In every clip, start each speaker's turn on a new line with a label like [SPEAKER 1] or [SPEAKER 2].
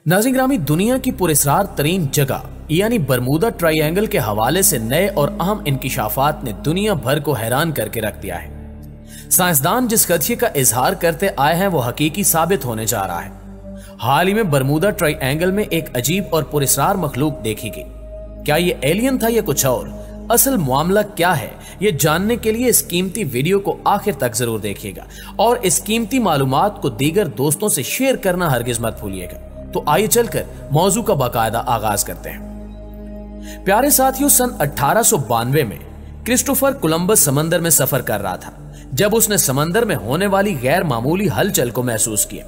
[SPEAKER 1] नाज़रीन ग्रामी, दुनिया की पुरस्कार तरीन जगह यानी बरमूदा ट्रायंगल के हवाले से नए और अहम इंकिशाफात ने दुनिया भर को हैरान करके रख दिया है। साइंसदान जिस खदशे का इजहार करते आए हैं वो हकीकी साबित होने जा रहा है। हाल ही में बरमूदा ट्रायंगल में एक अजीब और पुरस्कार मखलूक देखी गई। क्या ये एलियन था या कुछ और? असल मामला क्या है, ये जानने के लिए इस कीमती वीडियो को आखिर तक जरूर देखिएगा और इस कीमती मालूमात को दीगर दोस्तों से शेयर करना हरगिज मत भूलिएगा। तो आइए चलकर मौजू का बाकायदा आगाज करते हैं। प्यारे साथियों, सन 1892 में क्रिस्टोफर कोलंबस समंदर में सफर कर रहा था जब उसने समंदर में होने वाली गैर मामूली हलचल को महसूस किया।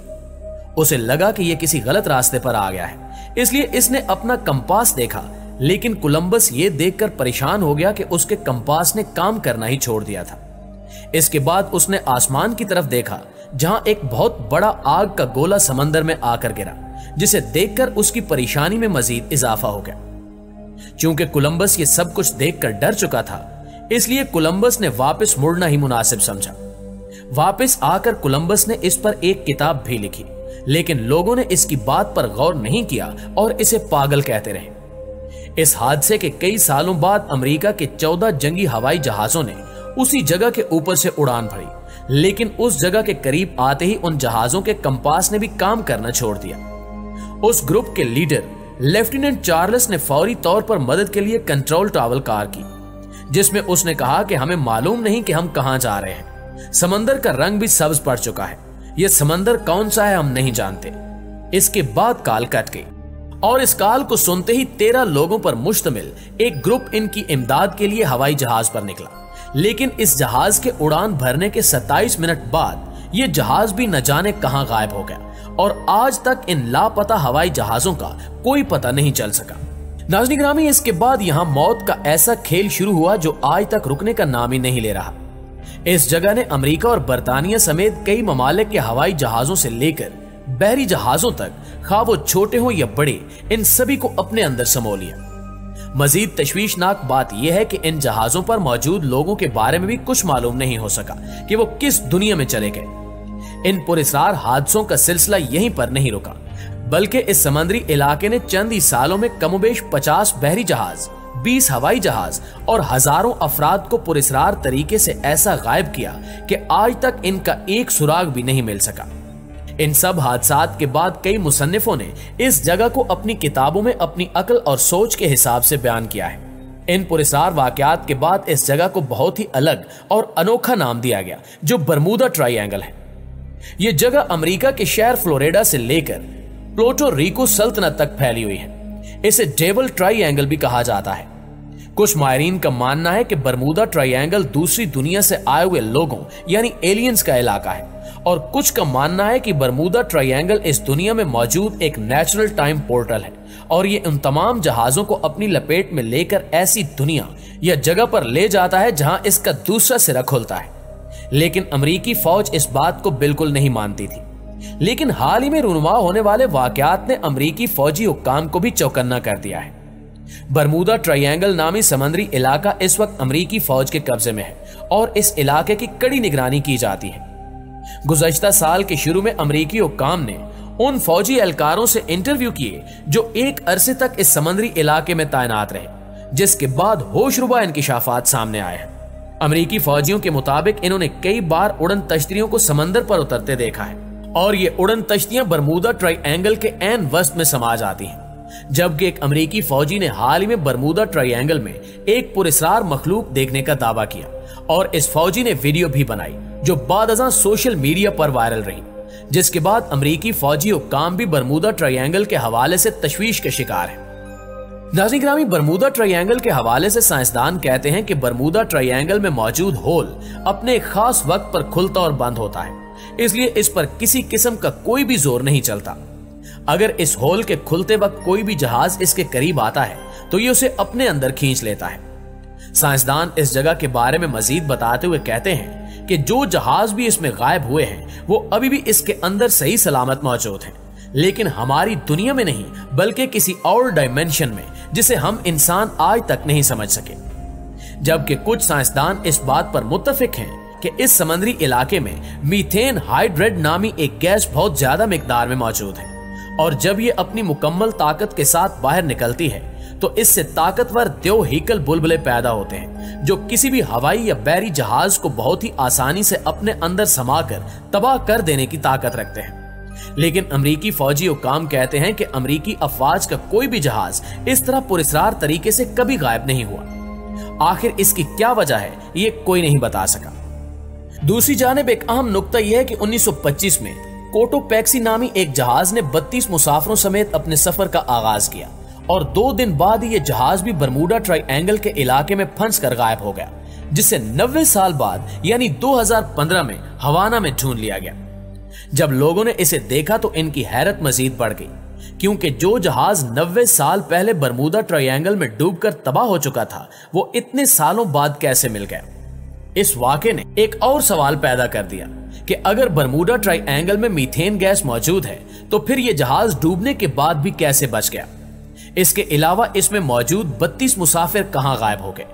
[SPEAKER 1] उसे लगा कि यह किसी गलत रास्ते पर आ गया है, इसलिए इसने अपना कंपास देखा, लेकिन कोलंबस ये देखकर परेशान हो गया कि उसके कंपास ने काम करना ही छोड़ दिया था। इसके बाद उसने आसमान की तरफ देखा जहां एक बहुत बड़ा आग का गोला समंदर में आकर गिरा, जिसे देखकर उसकी परेशानी में मजीद इजाफा हो गया। चूंकि कोलंबस ये सब कुछ देखकर डर चुका था, इसलिए कोलंबस ने वापस मुड़ना ही मुनासिब समझा। वापस आकर कोलंबस ने इस पर एक किताब भी लिखी, लेकिन लोगों ने इसकी बात पर गौर नहीं किया और इसे पागल कहते रहे। इस हादसे के कई सालों बाद अमेरिका के 14 जंगी हवाई जहाजों ने उसी जगह के ऊपर से उड़ान भरी, लेकिन उस जगह के करीब आते ही उन जहाजों के कंपास ने भी काम करना छोड़ दिया। उस ग्रुप के लीडर लेफ्टिनेंट चार्ल्स ने फौरी तौर पर मदद के लिए कंट्रोल टावर कॉल की, जिसमें उसने कहा कि हमें मालूम नहीं कि हम कहां जा रहे हैं। समंदर का रंग भी सब्ज पड़ चुका है, यह समंदर कौन सा है हम नहीं जानते। इसके बाद कॉल कट गई और इस कॉल को सुनते ही 13 लोगों पर मुश्तमिल एक ग्रुप इनकी इमदाद के लिए हवाई जहाज पर निकला, लेकिन इस जहाज के उड़ान भरने के 27 मिनट बाद यह जहाज भी न जाने कहां गायब हो गया और आज तक इन लापता हवाई जहाजों का कोई पता नहीं चल सका। नाज़रीन ग्रामी, इसके बाद यहां मौत का ऐसा खेल शुरू हुआ जो आज तक रुकने का नाम ही नहीं ले रहा। इस जगह ने अमेरिका और बरतानिया समेत कई ममालिक के हवाई जहाजों से लेकर बहरी जहाजों तक, खा वो छोटे हो या बड़े, इन सभी को अपने अंदर समो लिया। मजीद तशवीशनाक बात यह है कि इन जहाजों पर मौजूद लोगों के बारे में भी कुछ मालूम नहीं हो सका कि वो किस दुनिया में चले गए। इन पुरस्कार हादसों का सिलसिला यहीं पर नहीं रुका, बल्कि इस समुद्री इलाके ने चंद ही सालों में कमोबेश 50 बहरी जहाज, 20 हवाई जहाज और हजारों अफराद को पुरस्कार तरीके से ऐसा गायब किया कि आज तक इनका एक सुराग भी नहीं मिल सका। इन सब हादसात के बाद कई मुसन्निफों ने इस जगह को अपनी किताबों में अपनी अक्ल और सोच के हिसाब से बयान किया है। इन पुरस्कार वाकयात के बाद इस जगह को बहुत ही अलग और अनोखा नाम दिया गया, जो बरमूदा ट्रायंगल है। यह जगह अमेरिका के शहर फ्लोरिडा से लेकर प्लूटो रिको सल्तनत तक फैली हुई है। इसे डेविल ट्रायंगल भी कहा जाता है। कुछ माहिरीन का मानना है कि बरमूदा ट्रायंगल दूसरी दुनिया से आए हुए लोगों यानी एलियंस का इलाका है, और कुछ का मानना है कि बरमूदा ट्रायंगल इस दुनिया में मौजूद एक नेचुरल टाइम पोर्टल है और ये उन तमाम जहाजों को अपनी लपेट में लेकर ऐसी दुनिया या जगह पर ले जाता है जहां इसका दूसरा सिरा खुलता है। लेकिन अमेरिकी फौज इस बात को बिल्कुल नहीं मानती थी। लेकिन हाल ही में रूनुमा होने वाले वाकयात ने अमेरिकी फौजी हुक्काम को भी चौकन्ना कर दिया है। बरमूदा ट्रायंगल नामी समुद्री इलाका इस वक्त अमेरिकी फौज के कब्जे में है और इस इलाके की कड़ी निगरानी की जाती है। गुज़श्ता साल के शुरू में अमेरिकी हुक्काम ने उन फौजी एहलकारों से इंटरव्यू किए जो एक अरसे तक इस समुद्री इलाके में तैनात रहे, जिसके बाद होशरुबा इंकिशाफात सामने आए हैं। अमेरिकी फौजियों के मुताबिक इन्होंने कई बार उड़न तश्तियों को समंदर पर उतरते देखा है और ये उड़न तश्तियां बरमूदा ट्रायंगल के ऐन वस्त में समा जाती हैं। जबकि एक अमेरिकी फौजी ने हाल ही में बरमूदा ट्रायंगल में एक पुरस्कार मखलूक देखने का दावा किया और इस फौजी ने वीडियो भी बनाई जो बादअज़ां सोशल मीडिया पर वायरल रही, जिसके बाद अमेरिकी फौजी हुक्काम भी बरमूदा ट्रायंगल के हवाले से तशवीश के शिकार है। नाज़रीन ग्रामी, बरमूदा ट्रायंगल के हवाले से साइंसदान कहते हैं कि बरमूदा ट्रायंगल में मौजूद होल अपने एक खास वक्त पर खुलता और बंद होता है, इसलिए इस पर किसी किस्म का कोई भी जोर नहीं चलता। अगर इस होल के खुलते वक्त कोई भी जहाज इसके करीब आता है तो ये उसे अपने अंदर खींच लेता है। साइंसदान इस जगह के बारे में मजीद बताते हुए कहते हैं कि जो जहाज भी इसमें गायब हुए हैं वो अभी भी इसके अंदर सही सलामत मौजूद हैं, लेकिन हमारी दुनिया में नहीं बल्कि किसी और डायमेंशन में जिसे हम इंसान आज तक नहीं समझ सके। जबकि कुछ साइंसदान इस बात पर मुत्तफिक हैं कि इस समुद्री इलाके में मीथेन हाइड्रेट नामी एक गैस बहुत ज्यादा मिकदार में मौजूद है और जब ये अपनी मुकम्मल ताकत के साथ बाहर निकलती है तो इससे ताकतवर द्योहीकल बुलबुले पैदा होते हैं जो किसी भी हवाई या बहरी जहाज को बहुत ही आसानी से अपने अंदर समाकर तबाह कर देने की ताकत रखते हैं। लेकिन अमरीकी फौजी हुकाम कहते हैं कि अमरीकी अफवाज का कोई भी जहाज इस तरह पुरस्रार तरीके से कभी गायब नहीं हुआ। आखिर इसकी क्या वजह है ये कोई नहीं बता सका। दूसरी जानिब एक अहम नुक्ता यह है कि 1925 में कोटोपैक्सी नामी एक जहाज ने 32 मुसाफिरों समेत अपने सफर का आगाज किया और 2 दिन बाद ये जहाज भी बरमूडा ट्रायंगल के इलाके में फंस कर गायब हो गया, जिसे 90 साल बाद यानी 2015 में हवाना में ढूंढ लिया गया। जब लोगों ने इसे देखा तो इनकी हैरत मजीद बढ़ गई, क्योंकि जो जहाज 90 साल पहले बरमूडा ट्रायंगल में डूबकर तबाह हो चुका था वो इतने सालों बाद कैसे मिल गया। इस वाक़े ने एक और सवाल पैदा कर दिया कि अगर बरमूडा ट्रायंगल में मीथेन गैस मौजूद है तो फिर यह जहाज डूबने के बाद भी कैसे बच गया। इसके अलावा इसमें मौजूद 32 मुसाफिर कहां गायब हो गए।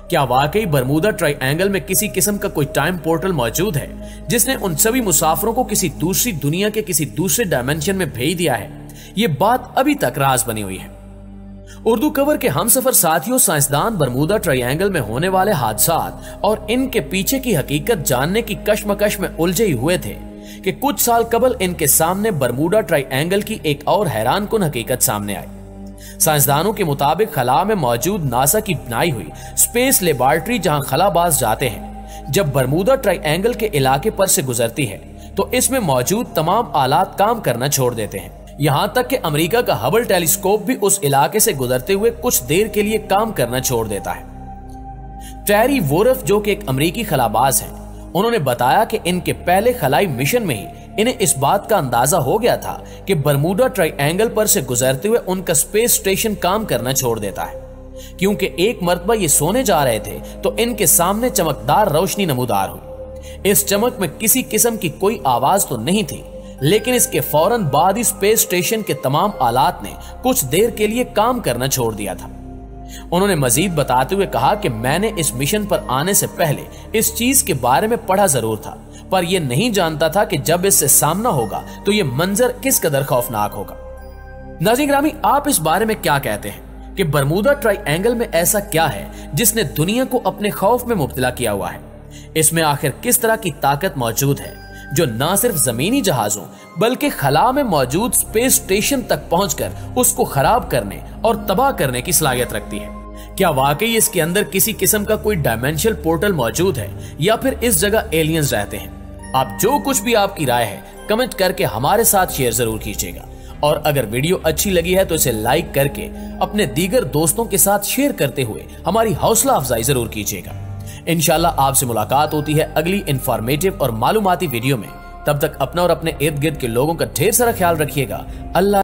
[SPEAKER 1] क्या वाकई बरमूडा ट्रायंगल में किसी किस्म का कोई टाइम पोर्टल मौजूद है जिसने उन सभी मुसाफिरों को किसी दूसरी दुनिया के किसी दूसरे डायमेंशन में भेज दिया है। ये बात अभी तक राज बनी हुई है। उर्दू कवर के हमसफर साथियों, साइंसदान बरमूडा ट्रायंगल में होने वाले हादसात और इनके पीछे की हकीकत जानने की कश्मकश में उलझे हुए थे कि कुछ साल कबल इनके सामने बरमूडा ट्रायंगल की एक और हैरानकुन हकीकत सामने आई। साइंसदानों के मुताबिक खला में मौजूद नासा की बनाई हुई स्पेस लेबॉर्ट्री जहां खलाबाज जाते हैं, जब बरमूडा ट्रायंगल के इलाके पर से गुजरती है तो इसमें मौजूद तमाम आलात काम करना छोड़ देते हैं। यहां तक कि अमेरिका का हबल टेलीस्कोप भी उस इलाके से गुजरते हुए कुछ देर के लिए काम करना छोड़ देता है। टेरी वोरफ, जो कि एक अमेरिकी खलाबाज हैं, उन्होंने बताया कि इनके पहले खलाई मिशन में ही इन्हें इस बात का अंदाजा हो गया था कि बरमूडा ट्रायंगल पर से गुजरते हुए उनका स्पेस स्टेशन काम करना छोड़ देता है, क्योंकि एक मर्तबा ये सोने जा रहे थे तो इनके सामने चमकदार रोशनी नमूदार हुई। इस चमक में किसी किस्म की कोई आवाज तो नहीं थी, लेकिन इसके फौरन बाद ही स्पेस स्टेशन के तमाम आलात ने कुछ देर के लिए काम करना छोड़ दिया था। उन्होंने मजीद बताते हुए कहा कि मैंने इस मिशन पर आने से पहले इस चीज के बारे में पढ़ा जरूर था, पर यह नहीं जानता था कि जब इससे सामना होगा तो यह मंजर किस कदर खौफनाक होगा। नाज़रीन ग्रामी, आप इस बारे में क्या कहते हैं कि बरमूडा ट्रायंगल में ऐसा क्या है जिसने दुनिया को अपने खौफ में मुब्तला किया हुआ है? इसमें आखिर किस तरह की ताकत मौजूद है जो न सिर्फ जमीनी जहाजों बल्कि खला में मौजूद स्पेस स्टेशन तक पहुंचकर उसको खराब करने और तबाह करने की सलाहियत रखती है? क्या वाकई इसके अंदर किसी किस्म का कोई डायमेंशनल पोर्टल मौजूद है या फिर इस जगह एलियंस रहते हैं? आप जो कुछ भी आपकी राय है कमेंट करके हमारे साथ शेयर जरूर कीजिएगा, और अगर वीडियो अच्छी लगी है तो इसे लाइक करके अपने दीगर दोस्तों के साथ शेयर करते हुए हमारी हौसला अफजाई जरूर कीजिएगा। इंशाल्लाह आपसे मुलाकात होती है अगली इंफॉर्मेटिव और मालूमाती वीडियो में। तब तक अपना और अपने इर्द गिर्द के लोगों का ढेर सारा ख्याल रखिएगा। अल्लाह